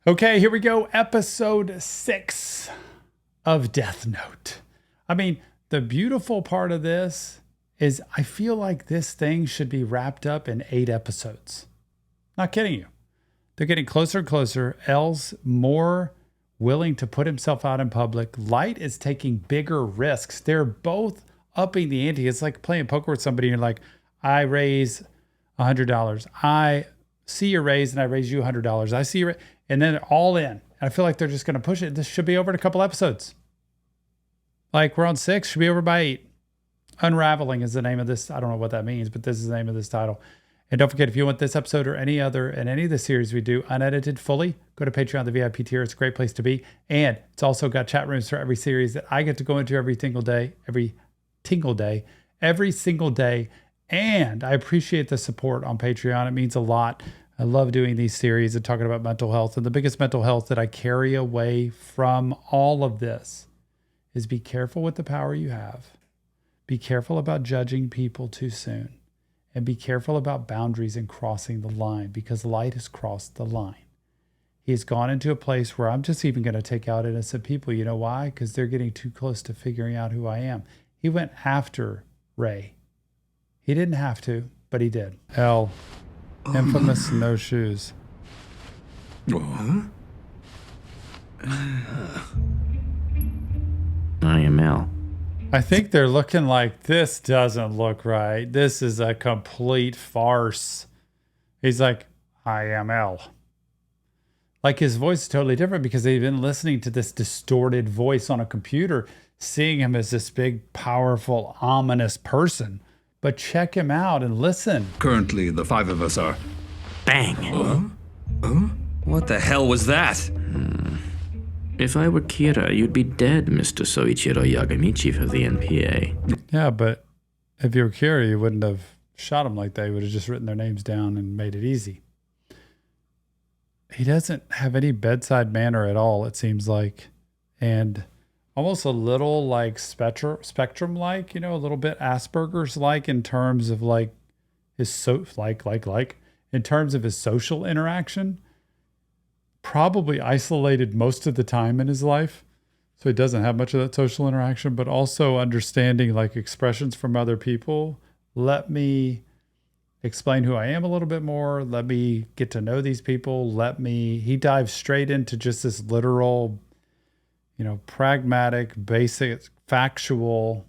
Okay, here we go. Episode 6 of Death Note. I mean, the beautiful part of this is I feel like this thing should be wrapped up in 8 episodes. Not kidding you. They're getting closer and closer. L's more willing to put himself out in public. Light is taking bigger risks. They're both upping the ante. It's like playing poker with somebody and you're like, I raise $100. I see your raise and I raise you $100. I see your and then they're all in. I feel like they're just going to push it. This should be over in a couple episodes. Like we're on 6, should be over by 8. Unraveling is the name of this. I don't know what that means, but this is the name of this title. And don't forget, if you want this episode or any other and any of the series we do unedited fully, go to Patreon, the VIP tier. It's a great place to be. And it's also got chat rooms for every series that I get to go into every single day. And I appreciate the support on Patreon. It means a lot. I love doing these series and talking about mental health. And the biggest mental health that I carry away from all of this is be careful with the power you have. Be careful about judging people too soon. And be careful about boundaries and crossing the line, because Light has crossed the line. He's gone into a place where I'm just even going to take out innocent people. You know why? Because they're getting too close to figuring out who I am. He went after Ray. He didn't have to, but he did. L. Infamous no shoes. I am L. I think they're looking like this doesn't look right. This is a complete farce. He's like, I am L. Like his voice is totally different because they've been listening to this distorted voice on a computer, seeing him as this big, powerful, ominous person. But check him out and listen. Currently, the 5 of us are... Bang! What the hell was that? If I were Kira, you'd be dead, Mr. Soichiro Yagami, chief of the NPA. Yeah, but if you were Kira, you wouldn't have shot him like that. You would have just written their names down and made it easy. He doesn't have any bedside manner at all, it seems like. And almost a little like spectrum-like, you know, a little bit Asperger's-like in terms of like his in terms of his social interaction. Probably isolated most of the time in his life, so he doesn't have much of that social interaction, but also understanding like expressions from other people. Let me explain who I am a little bit more. Let me get to know these people. He dives straight into just this literal, pragmatic, basic, factual.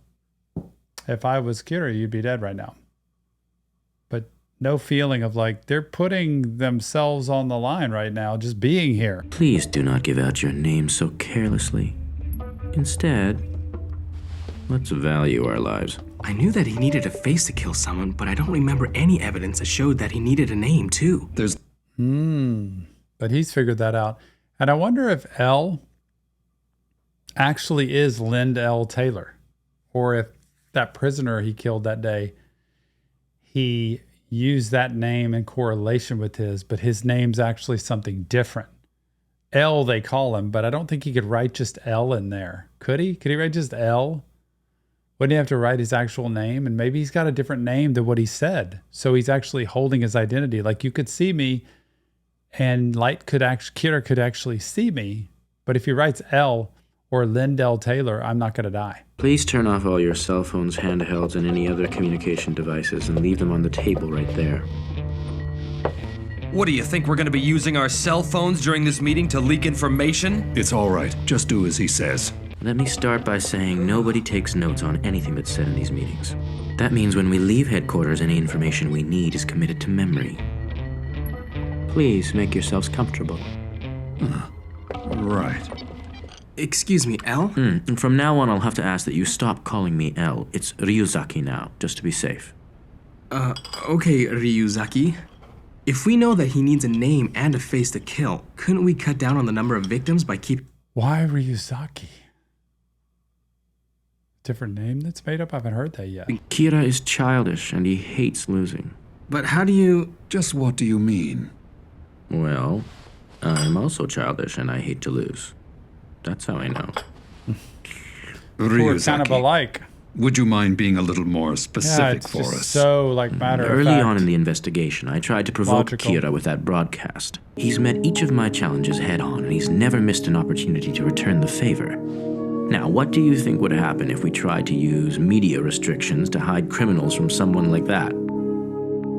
If I was Kira, you'd be dead right now. But no feeling of like they're putting themselves on the line right now, just being here. Please do not give out your name so carelessly. Instead, let's value our lives. I knew that he needed a face to kill someone, but I don't remember any evidence that showed that he needed a name, too. But he's figured that out. And I wonder if L actually is Lind L. Taylor, or if that prisoner he killed that day, he used that name in correlation with his, but his name's actually something different. L, they call him, but I don't think he could write just L in there. Could he? Could he write just L? Wouldn't he have to write his actual name? And maybe he's got a different name than what he said. So he's actually holding his identity. Like you could see me and Kira could actually see me. But if he writes L or Lindell Taylor, I'm not going to die. Please turn off all your cell phones, handhelds, and any other communication devices and leave them on the table right there. What do you think, we're going to be using our cell phones during this meeting to leak information? It's all right. Just do as he says. Let me start by saying nobody takes notes on anything that's said in these meetings. That means when we leave headquarters, any information we need is committed to memory. Please make yourselves comfortable. Right. Excuse me, L? And from now on, I'll have to ask that you stop calling me L. It's Ryuzaki now, just to be safe. Okay, Ryuzaki. If we know that he needs a name and a face to kill, couldn't we cut down on the number of victims by Why Ryuzaki? Different name that's made up? I haven't heard that yet. Kira is childish and he hates losing. But how do you... Just what do you mean? Well, I'm also childish and I hate to lose. That's how I know. We're kind of alike. Would you mind being a little more Yeah, specific it's for just us? so like matter of Early fact. on in the investigation, I tried to provoke Logical. Kira with that broadcast. He's met each of my challenges head on, and he's never missed an opportunity to return the favor. Now, what do you think would happen if we tried to use media restrictions to hide criminals from someone like that?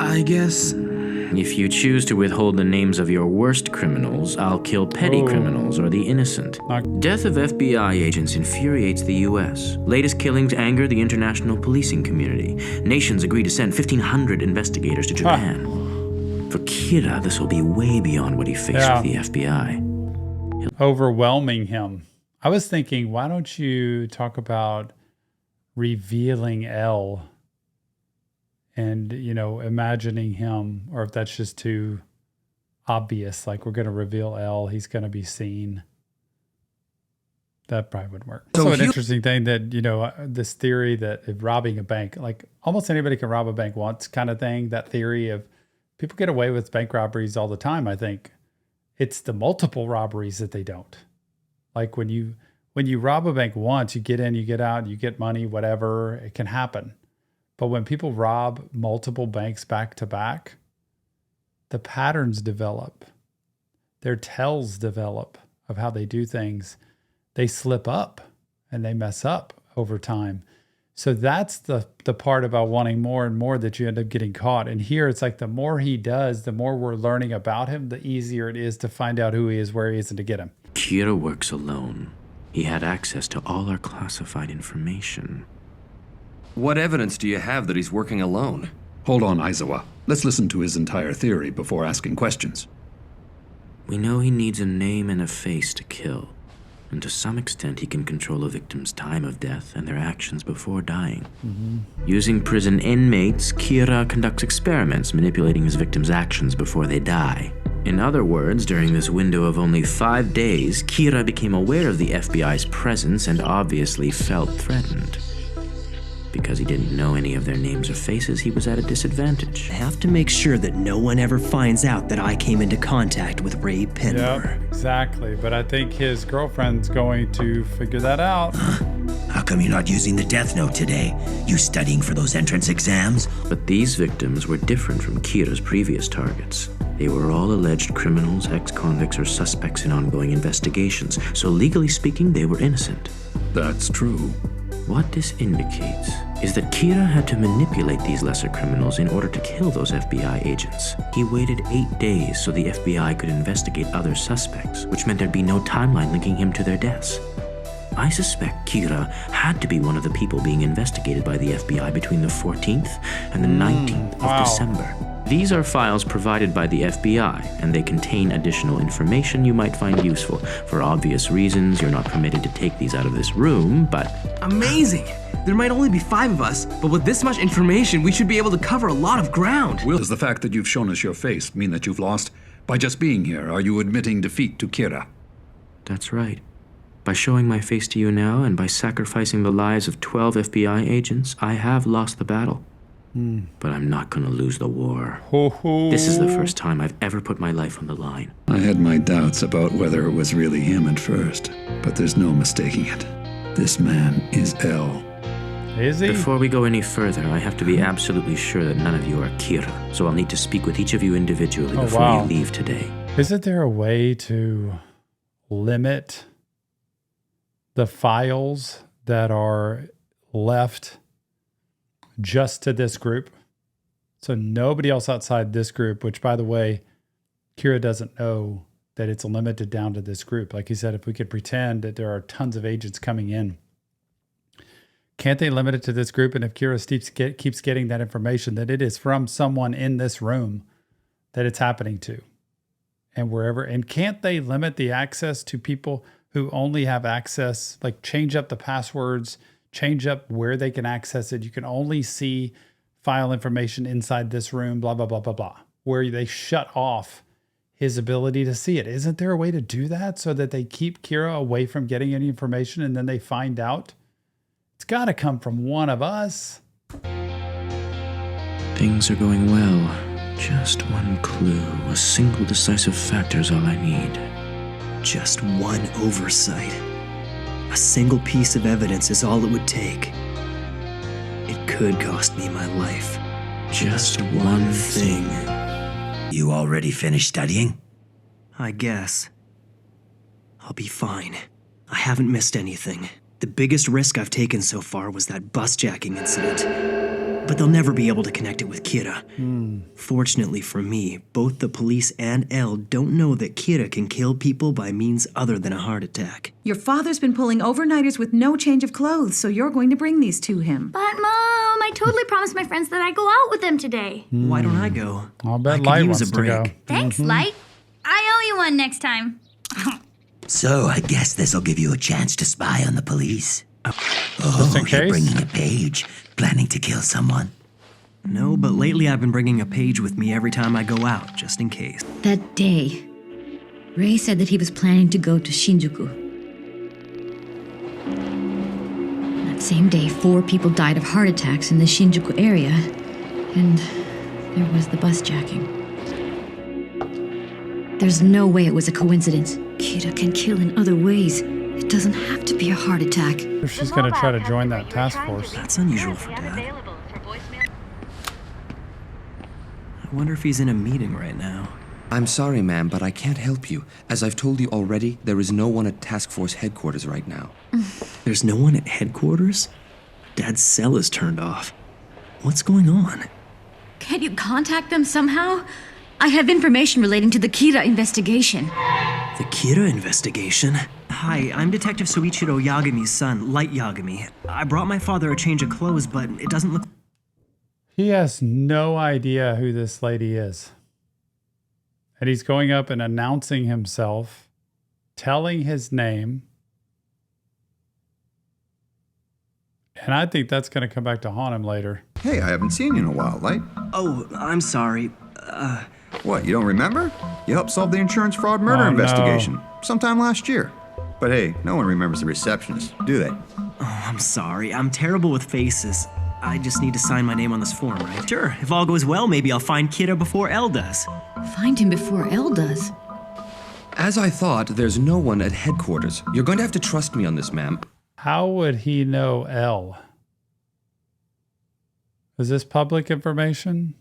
I guess. If you choose to withhold the names of your worst criminals, I'll kill petty criminals or the innocent. Death of FBI agents infuriates the U.S. Latest killings anger the international policing community. Nations agree to send 1,500 investigators to Japan. For Kira, this will be way beyond what he faced with the FBI. Overwhelming him. I was thinking, why don't you talk about revealing L and, imagining him, or if that's just too obvious, like we're going to reveal L, he's going to be seen. That probably wouldn't work. So an interesting thing that, this theory that if robbing a bank, like almost anybody can rob a bank once kind of thing, that theory of people get away with bank robberies all the time, I think. It's the multiple robberies that they don't. Like when you rob a bank once, you get in, you get out, you get money, whatever, it can happen. But when people rob multiple banks back to back, the patterns develop. Their tells develop of how they do things. They slip up and they mess up over time. So that's the part about wanting more and more that you end up getting caught. And here it's like the more he does, the more we're learning about him, the easier it is to find out who he is, where he is, and to get him. Kira works alone. He had access to all our classified information. What evidence do you have that he's working alone? Hold on, Aizawa. Let's listen to his entire theory before asking questions. We know he needs a name and a face to kill. And to some extent, he can control a victim's time of death and their actions before dying. Using prison inmates, Kira conducts experiments manipulating his victims' actions before they die. In other words, during this window of only 5 days, Kira became aware of the FBI's presence and obviously felt threatened. Because he didn't know any of their names or faces, he was at a disadvantage. I have to make sure that no one ever finds out that I came into contact with Ray Pendler. Yep, exactly. But I think his girlfriend's going to figure that out. How come you're not using the Death Note today? You studying for those entrance exams? But these victims were different from Kira's previous targets. They were all alleged criminals, ex-convicts, or suspects in ongoing investigations, so legally speaking, they were innocent. That's true. What this indicates is that Kira had to manipulate these lesser criminals in order to kill those FBI agents. He waited 8 days so the FBI could investigate other suspects, which meant there'd be no timeline linking him to their deaths. I suspect Kira had to be one of the people being investigated by the FBI between the 14th and the 19th of December. These are files provided by the FBI, and they contain additional information you might find useful. For obvious reasons, you're not permitted to take these out of this room, but... Amazing! There might only be 5 of us, but with this much information, we should be able to cover a lot of ground. Does the fact that you've shown us your face mean that you've lost? By just being here, are you admitting defeat to Kira? That's right. By showing my face to you now, and by sacrificing the lives of 12 FBI agents, I have lost the battle. But I'm not gonna lose the war. This is the first time I've ever put my life on the line. I had my doubts about whether it was really him at first, but there's no mistaking it. This man is L. Is he? Before we go any further, I have to be absolutely sure that none of you are Kira, so I'll need to speak with each of you individually before you leave today. Isn't there a way to limit the files that are left just to this group? So nobody else outside this group, which by the way, Kira doesn't know that it's limited down to this group. Like he said, if we could pretend that there are tons of agents coming in, can't they limit it to this group? And if Kira keeps getting that information, that it is from someone in this room that it's happening to, and wherever, and can't they limit the access to people who only have access, like change up the passwords, change up where they can access it. You can only see file information inside this room, blah, blah, blah, blah, blah, where they shut off his ability to see it. Isn't there a way to do that so that they keep Kira away from getting any information and then they find out? It's got to come from one of us. Things are going well. Just one clue, a single decisive factor is all I need. Just one oversight. A single piece of evidence is all it would take. could cost me my life. Just one thing. You already finished studying? I guess. I'll be fine. I haven't missed anything. The biggest risk I've taken so far was that bus-jacking incident. But they'll never be able to connect it with Kira. Fortunately for me, both the police and Elle don't know that Kira can kill people by means other than a heart attack. Your father's been pulling overnighters with no change of clothes, so you're going to bring these to him. But, Mom, I totally promised my friends that I'd go out with them today. Why don't I go? I'll bet I could Light use wants a break. to go. Thanks, Light. I owe you one next time. So I guess this'll give you a chance to spy on the police. Just in You're case. bringing a page, planning to kill someone. No, but lately I've been bringing a page with me every time I go out, just in case. That day, Ray said that he was planning to go to Shinjuku. That same day, 4 people died of heart attacks in the Shinjuku area, and there was the bus jacking. There's no way it was a coincidence. Kira can kill in other ways. It doesn't have to be a heart attack. If she's going to try to join that task force. That's unusual for Dad. I wonder if he's in a meeting right now. I'm sorry, ma'am, but I can't help you. As I've told you already, there is no one at Task Force headquarters right now. There's no one at headquarters? Dad's cell is turned off. What's going on? Can't you contact them somehow? I have information relating to the Kira investigation. The Kira investigation? Hi, I'm Detective Soichiro Yagami's son, Light Yagami. I brought my father a change of clothes, but it doesn't look... He has no idea who this lady is. And he's going up and announcing himself, telling his name. And I think that's going to come back to haunt him later. Hey, I haven't seen you in a while, Light. Oh, I'm sorry. What, you don't remember? You helped solve the insurance fraud murder Oh, no. investigation sometime last year. But hey, no one remembers the receptionist, do they? Oh, I'm sorry. I'm terrible with faces. I just need to sign my name on this form, right? Sure. If all goes well, maybe I'll find Kira before Elle does. Find him before Elle does. As I thought, there's no one at headquarters. You're going to have to trust me on this, ma'am. How would he know L? Is this public information?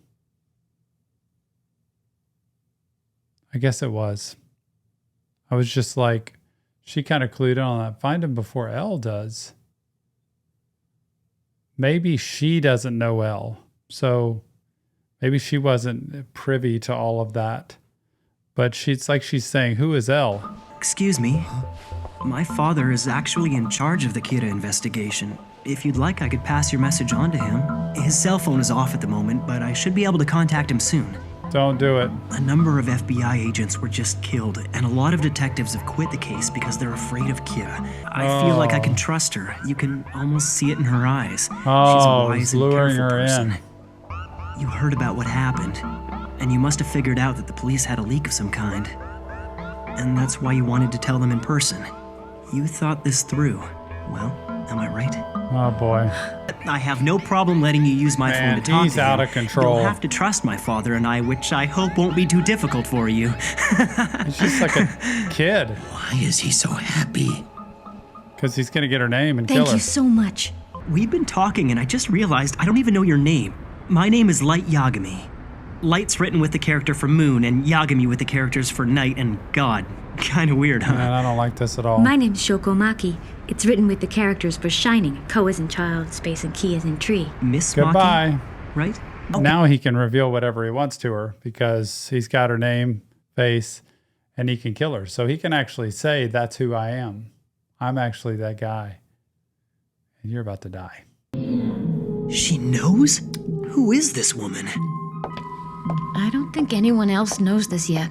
I guess it was. I was just like, she kind of clued in on that. Find him before L does. Maybe she doesn't know L. So maybe she wasn't privy to all of that. But she's saying, who is L? Excuse me. My father is actually in charge of the Kira investigation. If you'd like, I could pass your message on to him. His cell phone is off at the moment, but I should be able to contact him soon. Don't do it. A number of FBI agents were just killed, and a lot of detectives have quit the case because they're afraid of Kira. I feel like I can trust her. You can almost see it in her eyes. She's a wise he's and luring careful her person. in. You heard about what happened, and you must have figured out that the police had a leak of some kind. And that's why you wanted to tell them in person. You thought this through. Well, am I right? Oh boy. I have no problem letting you use my phone to talk he's to him. out of control. You'll have to trust my father and I, which I hope won't be too difficult for you. It's just like a kid. Why is he so happy? Because he's going to get her name and Thank kill her. you so much. We've been talking and I just realized I don't even know your name. My name is Light Yagami. Light's written with the character for moon and Yagami with the characters for night and god. Kinda weird, huh? Man, I don't like this at all. My name's Shokomaki. It's written with the characters for shining. Ko as in child, space, and ki as in tree. Miss Goodbye. Maki, right? Oh. Now he can reveal whatever he wants to her because he's got her name, face, and he can kill her. So he can actually say, that's who I am. I'm actually that guy. And you're about to die. She knows? Who is this woman? I don't think anyone else knows this yet.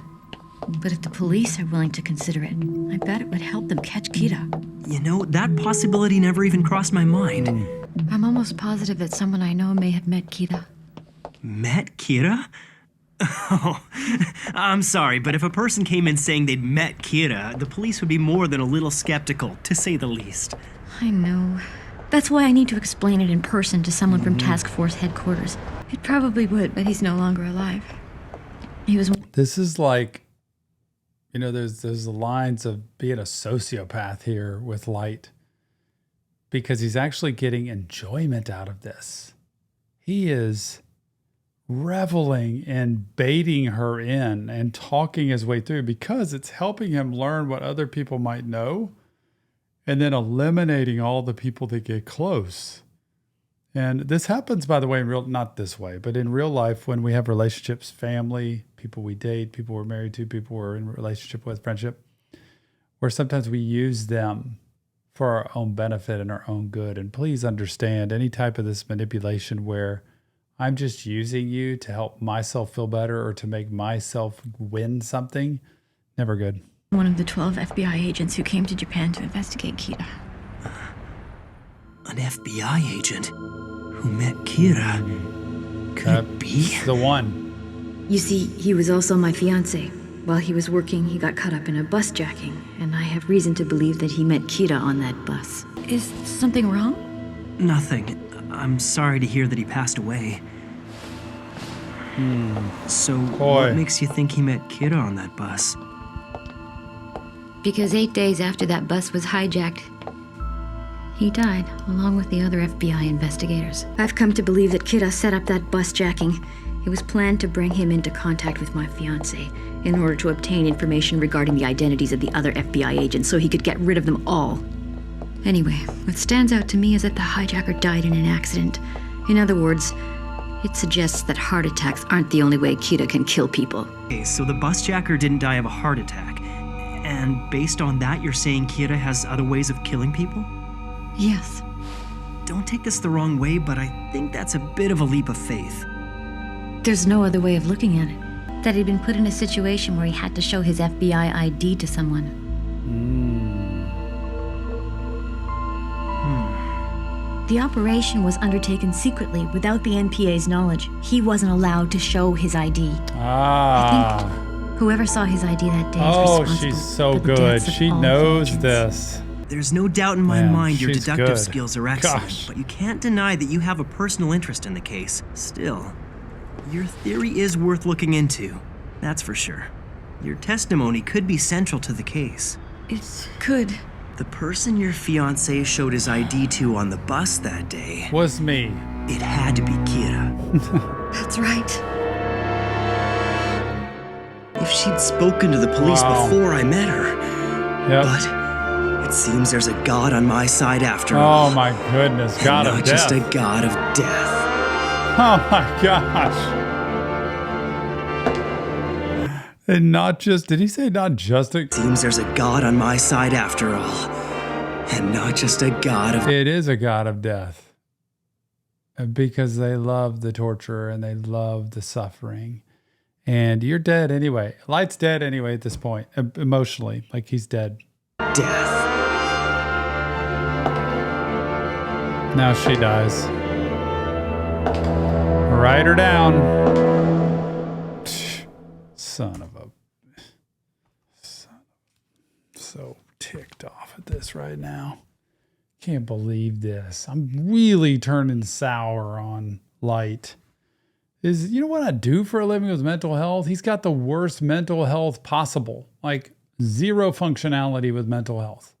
But if the police are willing to consider it, I bet it would help them catch Kira. You know, that possibility never even crossed my mind. I'm almost positive that someone I know may have met Kira. Met Kira? Oh, I'm sorry, but if a person came in saying they'd met Kira, the police would be more than a little skeptical, to say the least. I know. That's why I need to explain it in person to someone from Task Force headquarters. It probably would, but he's no longer alive. He was... This is like, you know, there's the lines of being a sociopath here with Light because he's actually getting enjoyment out of this. he is reveling in baiting her in and talking his way through because it's helping him learn what other people might know and then eliminating all the people that get close. And this happens, by the way, not this way, but in real life when we have relationships, family, people we date, people we're married to, people we're in a relationship with, friendship, where sometimes we use them for our own benefit and our own good. And please understand any type of this manipulation where I'm just using you to help myself feel better or to make myself win something, never good. One of the 12 FBI agents who came to Japan to investigate Kira. An FBI agent who met Kira? Could it be? The one. You see, he was also my fiancé. While he was working, he got caught up in a bus jacking, and I have reason to believe that he met Kira on that bus. Is something wrong? Nothing. I'm sorry to hear that he passed away. So, what makes you think he met Kira on that bus? Because 8 days after that bus was hijacked, he died, along with the other FBI investigators. I've come to believe that Kira set up that bus jacking. It was planned to bring him into contact with my fiancé in order to obtain information regarding the identities of the other FBI agents so he could get rid of them all. Anyway, what stands out to me is that the hijacker died in an accident. In other words, it suggests that heart attacks aren't the only way Kira can kill people. Okay, so the busjacker didn't die of a heart attack. And based on that, you're saying Kira has other ways of killing people? Yes. Don't take this the wrong way, but I think that's a bit of a leap of faith. There's no other way of looking at it. That he'd been put in a situation where he had to show his FBI ID to someone. The operation was undertaken secretly without the NPA's knowledge. He wasn't allowed to show his ID. I think whoever saw his ID that day is responsible. She's so good. She knows this. There's no doubt in my mind your she's deductive good. skills are excellent, Gosh. but you can't deny that you have a personal interest in the case. Still, your theory is worth looking into. That's for sure. Your testimony could be central to the case. It could. The person your fiancé showed his ID to on the bus that day was me. It had to be Kira. That's right. If she'd spoken to the police before I met her. Yep. But it seems there's a god on my side after all. Oh my goodness, God of not death. just a god of death. Oh my gosh. And not just, did he say not just a... Seems there's a god on my side after all. And not just a god of... It is a god of death. Because they love the torture and they love the suffering. And you're dead anyway. Light's dead anyway at this point, emotionally. Like he's dead. Death. Now she dies. Write her down. Son of a... So ticked off at this right now. Can't believe this. I'm really turning sour on Light. You know what I do for a living with mental health? He's got the worst mental health possible. Like zero functionality with mental health.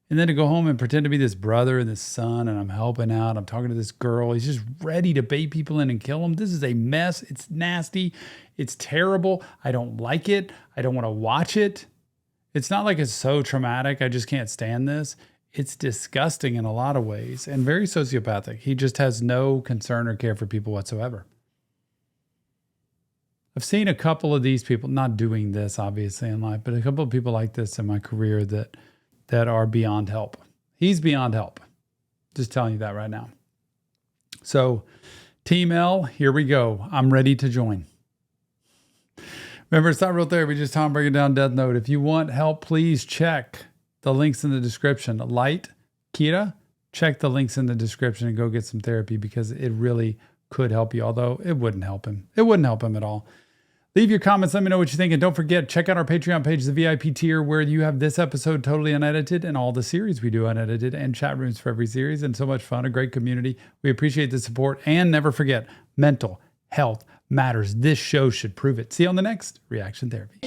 And then to go home and pretend to be this brother and this son, and I'm helping out. I'm talking to this girl. He's just ready to bait people in and kill them. This is a mess. It's nasty. It's terrible. I don't like it. I don't want to watch it. It's not like it's so traumatic. I just can't stand this. It's disgusting in a lot of ways and very sociopathic. He just has no concern or care for people whatsoever. I've seen a couple of these people, not doing this obviously in life, but a couple of people like this in my career that are beyond help. He's beyond help. Just telling you that right now. So Team L, here we go. I'm ready to join. Remember, it's not real therapy, just Tom breaking down Death Note. If you want help, please check the links in the description. Light, Kira, check the links in the description and go get some therapy because it really could help you, although it wouldn't help him. It wouldn't help him at all. Leave your comments. Let me know what you think. And don't forget, check out our Patreon page, the VIP tier, where you have this episode totally unedited and all the series we do unedited and chat rooms for every series and so much fun, a great community. We appreciate the support. And never forget, mental health matters. This show should prove it. See you on the next Reaction Therapy.